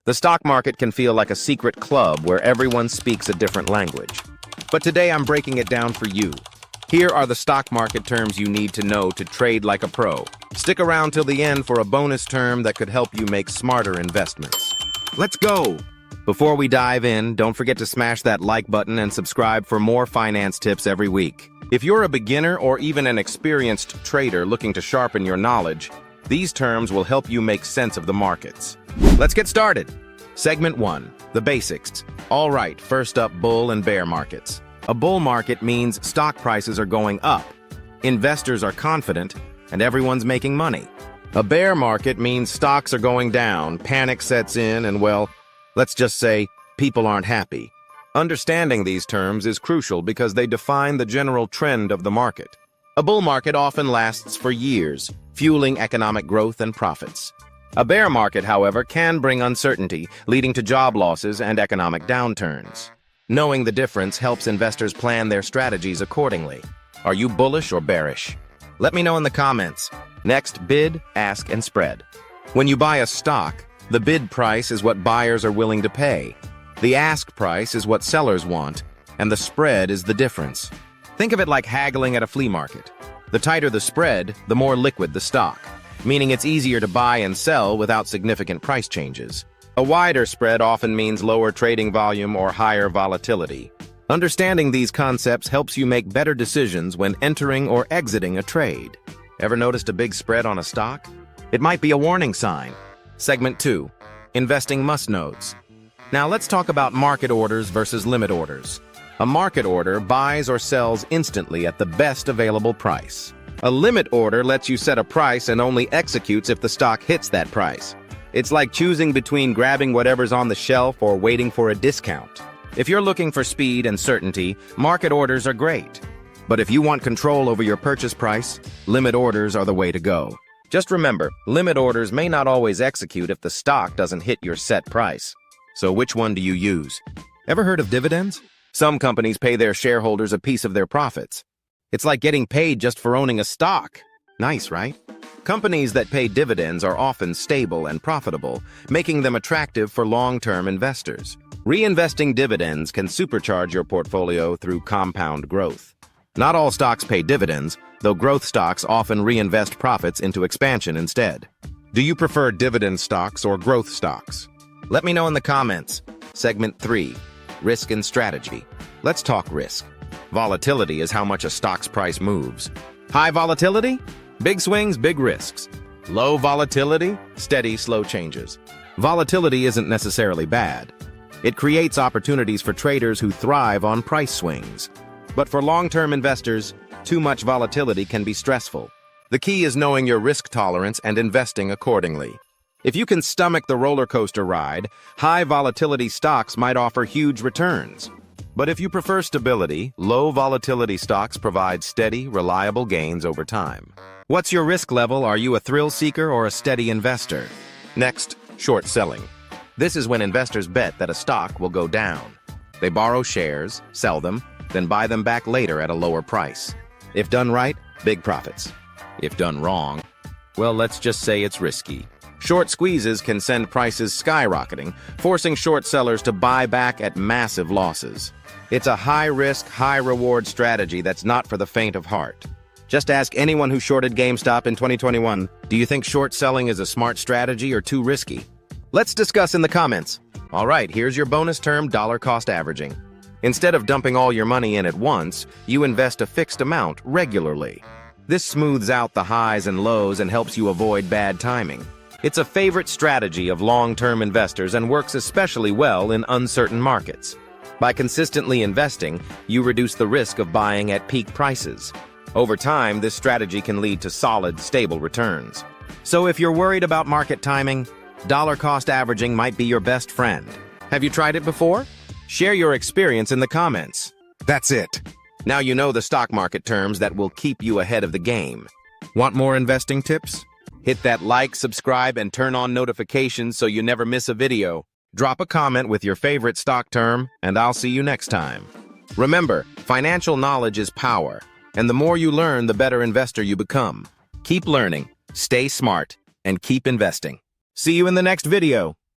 The stock market can feel like a secret club where everyone speaks a different language. But today I'm breaking it down for you. Here are the stock market terms you need to know to trade like a pro. Stick around till the end for a bonus term that could help you make smarter investments. Let's go! Before we dive in, don't forget to smash that like button and subscribe for more finance tips every week. If you're a beginner or even an experienced trader looking to sharpen your knowledge, these terms will help you make sense of the markets. Let's get started. Segment 1, the basics. All right, first up, bull and bear markets. A bull market means stock prices are going up, investors are confident, and everyone's making money. A bear market means stocks are going down, panic sets in, and well, let's just say people aren't happy. Understanding these terms is crucial because they define the general trend of the market. A bull market often lasts for years, fueling economic growth and profits. A bear market, however, can bring uncertainty, leading to job losses and economic downturns. Knowing the difference helps investors plan their strategies accordingly. Are you bullish or bearish? Let me know in the comments. Next, bid, ask, and spread. When you buy a stock, the bid price is what buyers are willing to pay. The ask price is what sellers want, and the spread is the difference. Think of it like haggling at a flea market. The tighter the spread, the more liquid the stock, meaning it's easier to buy and sell without significant price changes. A wider spread often means lower trading volume or higher volatility. Understanding these concepts helps you make better decisions when entering or exiting a trade. Ever noticed a big spread on a stock? It might be a warning sign. Segment 2, investing must-knows. Now let's talk about market orders versus limit orders. A market order buys or sells instantly at the best available price. A limit order lets you set a price and only executes if the stock hits that price. It's like choosing between grabbing whatever's on the shelf or waiting for a discount. If you're looking for speed and certainty, market orders are great. But if you want control over your purchase price, limit orders are the way to go. Just remember, limit orders may not always execute if the stock doesn't hit your set price. So which one do you use? Ever heard of dividends? Some companies pay their shareholders a piece of their profits. It's like getting paid just for owning a stock. Nice, right? Companies that pay dividends are often stable and profitable, making them attractive for long-term investors. Reinvesting dividends can supercharge your portfolio through compound growth. Not all stocks pay dividends, though growth stocks often reinvest profits into expansion instead. Do you prefer dividend stocks or growth stocks? Let me know in the comments. Segment 3, risk and strategy. Let's talk risk. Volatility is how much a stock's price moves. High volatility? Big swings, big risks. Low volatility? Steady, slow changes. Volatility isn't necessarily bad. It creates opportunities for traders who thrive on price swings. But for long-term investors, too much volatility can be stressful. The key is knowing your risk tolerance and investing accordingly. If you can stomach the roller coaster ride, high volatility stocks might offer huge returns. But if you prefer stability, low volatility stocks provide steady, reliable gains over time. What's your risk level? Are you a thrill seeker or a steady investor? Next, short selling. This is when investors bet that a stock will go down. They borrow shares, sell them, then buy them back later at a lower price. If done right, big profits. If done wrong, well, let's just say it's risky. Short squeezes can send prices skyrocketing, forcing short sellers to buy back at massive losses. It's a high-risk, high-reward strategy that's not for the faint of heart. Just ask anyone who shorted GameStop in 2021, do you think short selling is a smart strategy or too risky? Let's discuss in the comments. All right, here's your bonus term, dollar cost averaging. Instead of dumping all your money in at once, you invest a fixed amount regularly. This smooths out the highs and lows and helps you avoid bad timing. It's a favorite strategy of long-term investors and works especially well in uncertain markets. By consistently investing, you reduce the risk of buying at peak prices. Over time, this strategy can lead to solid, stable returns. So if you're worried about market timing, dollar cost averaging might be your best friend. Have you tried it before? Share your experience in the comments. That's it. Now you know the stock market terms that will keep you ahead of the game. Want more investing tips? Hit that like, subscribe, and turn on notifications so you never miss a video. Drop a comment with your favorite stock term, and I'll see you next time. Remember, financial knowledge is power, and the more you learn, the better investor you become. Keep learning, stay smart, and keep investing. See you in the next video.